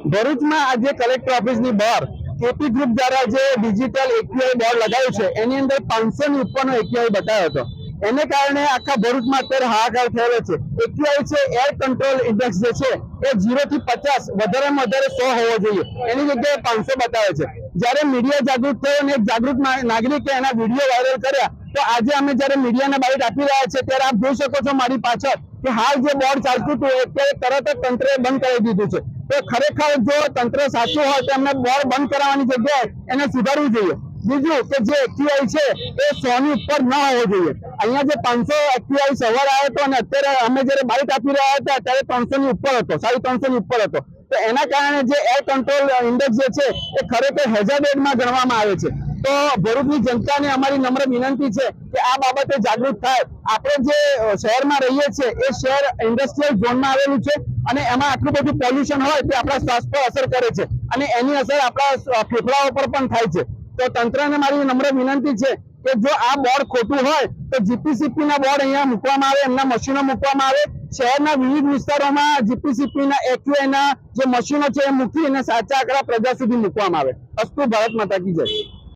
ભરૂચમાં આજે કલેક્ટર ઓફિસની બહાર કેપી ગ્રુપ દ્વારા જે ડિજિટલ એક્યુઆઈ બોર્ડ લગાવ્યું છે એની અંદર 500 ની ઉપરનો એક્યુઆઈ બતાવ્યો હતો। એને કારણે આખા ભરૂચમાં અત્યારે હાહાકાર થયેલો છે। એક્યુઆઈ છે એર કંટ્રોલ ઇન્ડેક્સ જે છે એ 0 થી 50 વધારેમાં વધારે 100 હોવો જોઈએ, એની જગ્યાએ 500 બતાવે છે। જ્યારે મીડિયા જાગૃત થયો અને એક જાગૃત નાગરિકે એના વિડીયો વાયરલ કર્યા તો આજે અમે જ્યારે મીડિયાને બાઇટ આપી રહ્યા છે ત્યારે આપ જોઈ શકો છો મારી પાછળ કે હાલ જે બોર્ડ ચાલતું હતું અત્યારે તરત જ તંત્રે બંધ કરી દીધું છે। તો ખરેખર જો તંત્ર સાચું હોય તો એમને બોર્ડ બંધ કરાવવાની જગ્યાએ એને સુધારવું જોઈએ। બીજું કે જે એક્યુઆઈ છે એ 100 ની ઉપર ન હોવો જોઈએ। અહીંયા જે 500 એક્યુઆઈ સવારે આવ્યો હતો અને અત્યારે અમે જ્યારે બાઇટ આપી રહ્યા હતા ત્યારે 300 ની ઉપર હતો, 350 ની ઉપર હતો। તો એના કારણે જે એર કંટ્રોલ ઇન્ડેક્સ જે છે એ ખરેખર હેઝાર્ડમાં ગણવામાં આવે છે। તો ભરૂચની જનતાને અમારી નમ્ર વિનંતી છે કે આ બાબતે જાગૃત થાય। આપણે જે શહેરમાં રહીએ છીએ એ શહેર ઇન્ડસ્ટ્રીયલ ઝોનમાં આવેલું છે અને એમાં આટલું બધું પોલ્યુશન હોય તે આપણા સ્વાસ્થ્ય પર અસર કરે છે અને એની અસર આપણા ફેફડાઓ પર પણ થાય છે। તો તંત્રને મારી નમ્ર વિનંતી છે કે જો આ બોર્ડ ખોટું હોય તો જીપીસીપી ના બોર્ડ અહીંયા મૂકવામાં આવે, એમના મશીનો મૂકવામાં આવે। શહેરના વિવિધ વિસ્તારોમાં જીપીસીપી ના એક્યુઆઈ ના જે મશીનો છે એ મૂકી અને સાચા આંકડા પ્રજા સુધી મૂકવામાં આવે। અસ્તુ ભારત માતા કી જય।